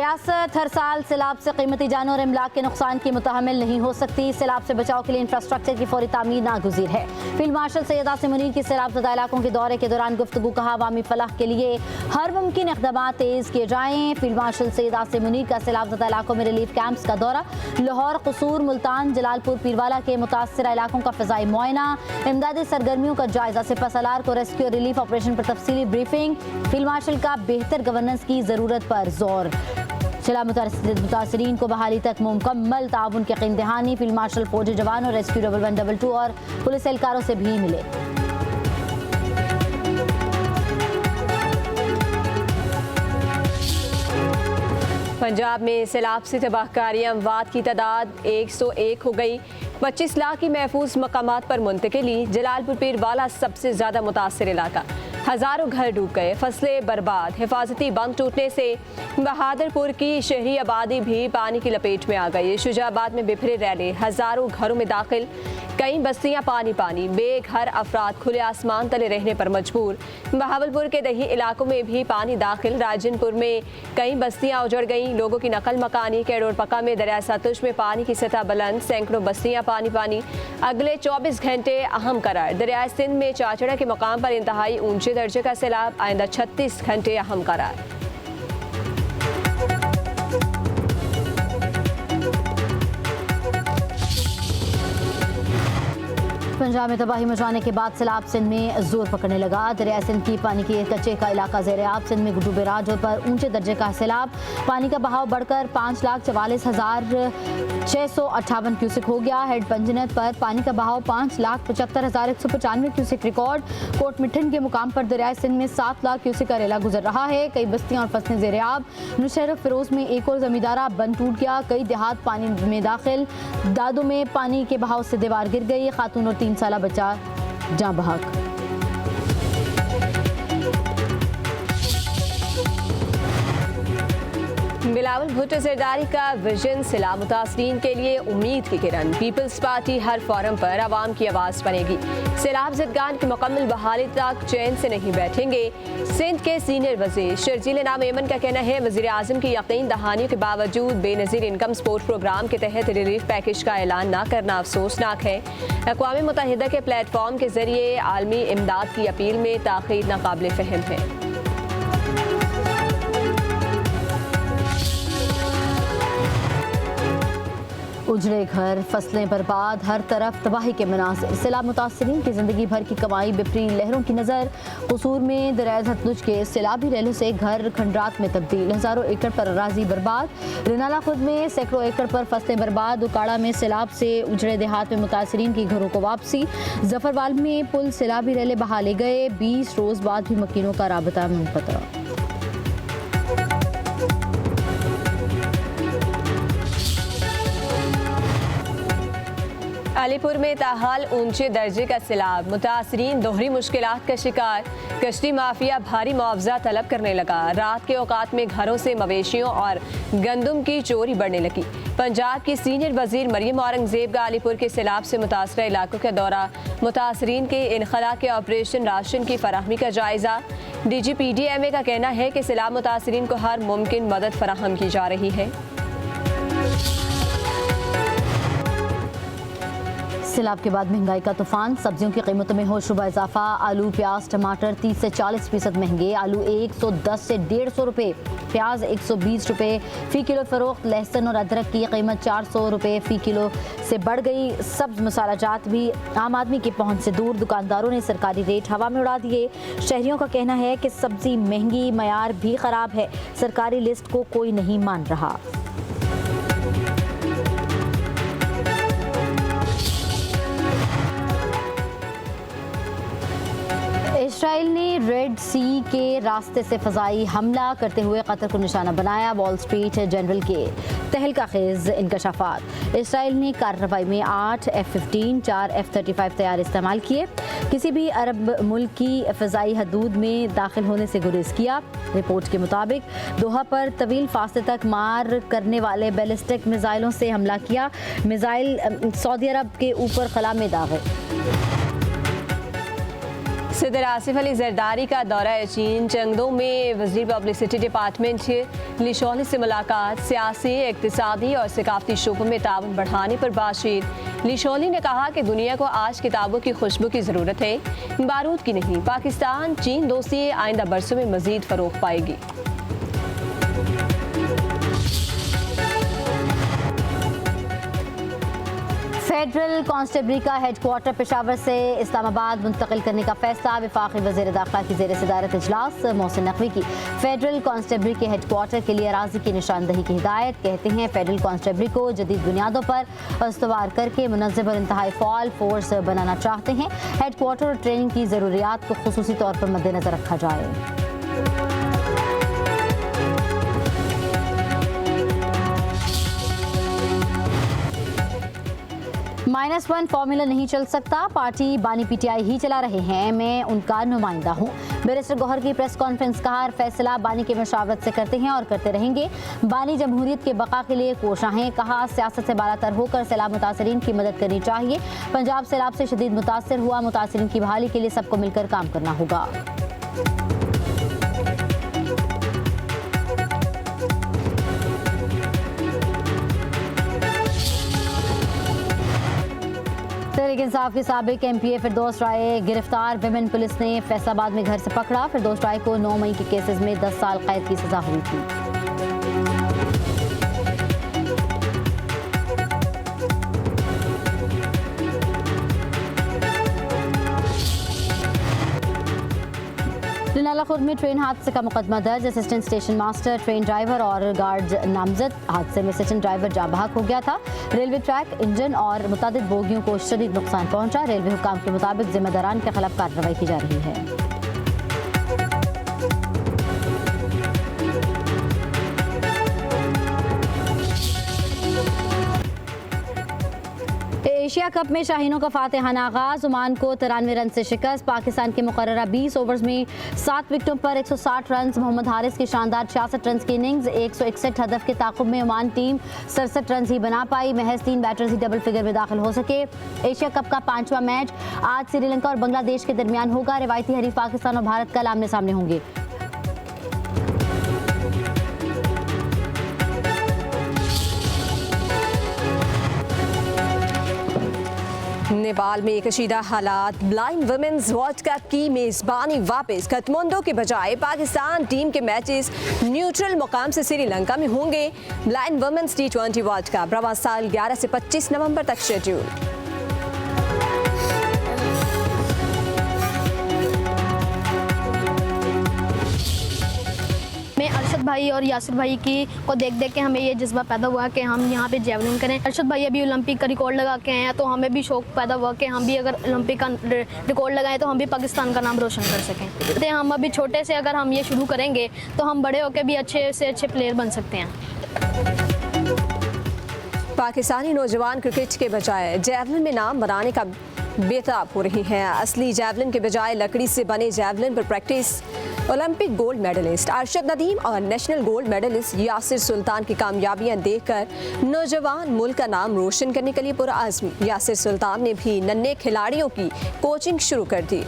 रियासत हर साल सैलाब से कीमती जान और इमलाक के नुकसान की मुतहमिल नहीं हो सकती। सैलाब से बचाव के लिए इंफ्रास्ट्रक्चर की फौरी तामीर नागुज़ीर है। फील्ड मार्शल सैयद आसिम मुनीर की सैलाब ज़दा इलाकों के दौरे के दौरान गुफ्तगू कहा, अवामी फलाह के लिए हर मुमकिन इक़दाम तेज़ किए जाएँ। फील्ड मार्शल सैयद आसिम मुनीर का सैलाब ज़दा इलाकों में रिलीफ कैंप्स का दौरा, लाहौर, कसूर, मुल्तान, जलालपुर, पीरवाला के मुतासरा इलाकों का फ़ज़ाई मुआयना, इमदादी सरगर्मियों का जायजा, सिपह सलार को रेस्क्यू और रिलीफ ऑपरेशन पर तफसीली ब्रीफिंग। फील्ड मार्शल का बेहतर गवर्नेंस की ज़रूरत पर जोर। सैलाब मुतासरीन को बहाली तक मुकम्मल ताउन के यकीन दहानी। फील्ड मार्शल फौजी जवान और रेस्क्यू 1122 और पुलिस एहलकारों से भी मिले। पंजाब में सैलाब से तबाहकारी अमवात की तादाद 101 हो गई। 25 लाख की महफूज मकामात पर मुंतकिली। जलालपुर पीरवाला सबसे ज़्यादा मुतासर इलाका, हज़ारों घर डूब गए, फसलें बर्बाद। हिफाजती बंद टूटने से बहादुरपुर की शहरी आबादी भी पानी की लपेट में आ गई। शुजाबाद में बिखरे रैले हज़ारों घरों में दाखिल, कई बस्तियां पानी पानी। बेघर अफराद खुले आसमान तले रहने पर मजबूर। बहावलपुर के दही इलाकों में भी पानी दाखिल। राजनपुर में कई बस्तियां उजड़ गईं, लोगों की नकल मकानी। कैरोर पक्का में दरिया सतलुज में पानी की सतह बुलंद, सैकड़ों बस्तियां पानी पानी। अगले 24 घंटे अहम करार। दरिया सिंध में चाचड़ा के मकाम पर इंतहाई ऊंचे दर्जे का सैलाब, आइंदा 36 घंटे अहम करार। पंजाब में तबाही मचाने के बाद सैलाब सिंध में जोर पकड़ने लगा। दरिया सिंध की पानी की कच्चे का इलाका ज़ेर-ए-आब। सिंध में गुड्डू बैराज पर ऊंचे दर्जे का सैलाब, पानी का बहाव बढ़कर 5,44,658 क्यूसिक हो गया। हेड पंजनत पर पानी का बहाव 5,75,195 क्यूसिक रिकॉर्ड। कोट मिठन के मुकाम पर दरिया सिंध में 7 लाख क्यूसिक का रेला गुजर रहा है। कई बस्तियां और फसलें ज़ेर-ए-आब। नुशहर फिरोज में एक और जमींदारा बंद टूट गया। कई देहात पानी में दाखिल। दादू में पानी के बहाव से दीवार गिर गई। खातून और 3 साला बच्चा जाँ बहक। बिलावल भुट्टो सरदारी का विजन सैलाब मुतासरीन के लिए उम्मीद की किरण। पीपल्स पार्टी हर फोरम पर आवाम की आवाज़ बनेगी। सैलाब ज़दगान की मुकम्मल बहाली तक चैन से नहीं बैठेंगे। सिंध के सीनियर वज़ीर शर्जील नाम एमन का कहना है, वज़ीर आज़म की यकीन दहानियों के बावजूद बेनज़ीर इनकम सपोर्ट प्रोग्राम के तहत रिलीफ पैकेज का ऐलान न करना अफसोसनाक है। अक़वाम मुत्तहिदा के प्लेटफॉर्म के जरिए आलमी इमदाद की अपील में ताख़ीर नाक़ाबिल फ़हम है। उजड़े घर, फसलें बर्बाद, हर तरफ तबाही के मनाज़िर। सैलाब मुतासरीन की ज़िंदगी भर की कमाई बिफरी लहरों की नज़र। कसूर में दरिया सतलुज के सैलाबी रैलों से घर खंडरात में तब्दील, हज़ारों एकड़ पर अराजी बर्बाद। रिनाला खुद में सैकड़ों एकड़ पर फसलें बर्बाद। उकाड़ा में सैलाब से उजड़े देहात में मुतासरीन की घरों को वापसी। जफरवाल में पुल सैलाबी रैले बहा ले गए। 20 रोज़ बाद भी मकीनों का राबता मुनक़ता। अलीपुर में ताहाल ऊंचे दर्जे का सैलाब, मुतासरीन दोहरी मुश्किलात का शिकार। कश्ती माफिया भारी मुआवजा तलब करने लगा। रात के औकात में घरों से मवेशियों और गंदम की चोरी बढ़ने लगी। पंजाब की सीनियर वजीर मरियम औरंगजेब का अलीपुर के सैलाब से मुतासरा इलाकों का दौरा, मुतासरीन के इनखला के ऑपरेशन राशन की फराहमी का जायजा। DGPDMA का कहना है कि सैलाब मुतासरीन को हर मुमकिन मदद फराहम की जा रही है। सैलाब के बाद महंगाई का तूफान, सब्जियों की कीमतों में होशरुबा इजाफा। आलू, प्याज, टमाटर 30 से 40% महंगे। आलू 110 से 150 रुपये, प्याज 120 रुपये फ़ी किलो फ़रोख्त। लहसुन और अदरक की कीमत 400 रुपये फ़ी किलो से बढ़ गई। सब्ज मसाला जात भी आम आदमी की पहुंच से दूर। दुकानदारों ने सरकारी रेट हवा में उड़ा दिए। शहरियों का कहना है कि सब्जी महंगी, मयार भी ख़राब है, सरकारी लिस्ट को कोई नहीं मान रहा। इसराइल ने रेड सी के रास्ते से फ़ज़ाई हमला करते हुए कतर को निशाना बनाया। वॉल स्ट्रीट जर्नल के तहलका खेज़ इंकशाफात। इसराइल ने कार्रवाई में 8 F-15, 4 F-35 तैयार इस्तेमाल किए। किसी भी अरब मुल्क की फ़ज़ाई हदूद में दाखिल होने से गुरेज किया। रिपोर्ट के मुताबिक दोहा पर तवील फासले तक मार करने वाले बैलिस्टिक मिसाइलों से हमला किया। मिसाइल सऊदी अरब के ऊपर खला में दागे। सदर आसिफ अली जरदारी का दौरा चीन। चंगदो में वज़ीर पब्लिसिटी डिपार्टमेंट लिशोली से मुलाकात। सियासी, इक़्तिसादी और सकाफ़ती शोबों में ताउन बढ़ाने पर बातचीत। लिशोली ने कहा कि दुनिया को आज किताबों की खुशबू की ज़रूरत है, बारूद की नहीं। पाकिस्तान चीन दोस्ती आइंदा बरसों में मज़ीद फ़रोग़ पाएगी। फेडरल कांस्टेबली का हेडक्वार्टर पेशावर से इस्लामाबाद मुंतकिल करने का फैसला। वफाकी वज़ीर दाखिला की ज़ेर सदारत इजलास मोहसिन नकवी की फेडरल कांस्टेबली के हेडक्वार्टर के लिए अराजी की निशानदही की हिदायत। कहते हैं फेडरल कांस्टेबली को जदीद बुनियादों पर इस्तवार करके मुनज़्ज़म और इंतहाई फ़ाल फोर्स बनाना चाहते हैं। हेडक्वार्टर और ट्रेनिंग की ज़रूरियात को खुसूसी तौर पर मद्देनज़र रखा जाए। -1 फार्मूला नहीं चल सकता, पार्टी बानी पीटीआई ही चला रहे हैं, मैं उनका नुमाइंदा हूँ। बैरिस्टर गौहर की प्रेस कॉन्फ्रेंस कहा, फैसला बानी की मशावरत से करते हैं और करते रहेंगे। बानी जमहूरियत के बका के लिए कोशा हैं। कहा, सियासत से बालातर होकर सैलाब मुतासरीन की मदद करनी चाहिए। पंजाब सैलाब से शदीद मुतासर हुआ, मुतासरीन की बहाली के लिए सबको मिलकर काम करना होगा। तहरीक इंसाफ के साबिक MPA फिरदौस राय गिरफ्तार। विमेन पुलिस ने फैसलाबाद में घर से पकड़ा। फिरदौस राय को 9 मई के केसेस में 10 साल कैद की सजा हुई थी। नाला खुर्द में ट्रेन हादसे का मुकदमा दर्ज। Assistant station master, train driver और गार्ड नामजद। हादसे में स्टेशन ड्राइवर जाँ बहक हो गया था। रेलवे ट्रैक, इंजन और मुतादिद बोगियों को शदीद नुकसान पहुंचा। रेलवे हुकाम के मुताबिक जिम्मेदारान के खिलाफ कार्रवाई की जा रही है। एशिया कप में शाहीनों का फातेहाना आगाज। ओमान को 93 रन से शिकस्त। पाकिस्तान के मुकर्ररा 20 ओवर्स में 7 विकेटों पर 160 रन। मोहम्मद हारिस की शानदार 66 रन की इनिंग्स। 161 हदफ के ताकुब में ओमान टीम 67 रन ही बना पाई। महज 3 बैटर्स ही डबल फिगर में दाखिल हो सके। एशिया कप का 5वां मैच आज श्रीलंका और बांग्लादेश के दरमियान होगा। रिवायती हरीफ पाकिस्तान और भारत कल आमने सामने होंगे। नेपाल में कशीदा हालात। ब्लाइंड वुमेन्स वर्ल्ड कप की मेजबानी वापस। काठमांडू के बजाय पाकिस्तान टीम के मैचेस न्यूट्रल मुकाम से श्रीलंका में होंगे। Blind women's T20 world cup रवां साल 11 से 25 नवंबर तक शेड्यूल। अरशद भाई और यासिर भाई की को देख के हमें ये जज्बा पैदा हुआ कि हम यहाँ पे जेवलिन करें। अरशद भाई अभी ओलंपिक का रिकॉर्ड लगा के आए हैं, तो हमें भी शौक पैदा हुआ कि हम भी अगर ओलंपिक का रिकॉर्ड लगाएं तो हम भी पाकिस्तान का नाम रोशन कर सकें। तो हम अभी छोटे से अगर हम ये शुरू करेंगे तो हम बड़े होकर भी अच्छे से अच्छे प्लेयर बन सकते हैं। पाकिस्तानी नौजवान क्रिकेट के बजाय जेवलिन में नाम बनाने का बेताब हो रही हैं। असली जेवलिन के बजाय लकड़ी से बने जेवलिन पर practice. Olympic gold medalist Arshad Nadeem और national gold medalist Yasir Sultan की कामयाबियां देखकर नौजवान मुल्क का नाम रोशन करने के लिए पुरअज़्म। यासिर सुल्तान ने भी नन्हे खिलाड़ियों की कोचिंग शुरू कर दी।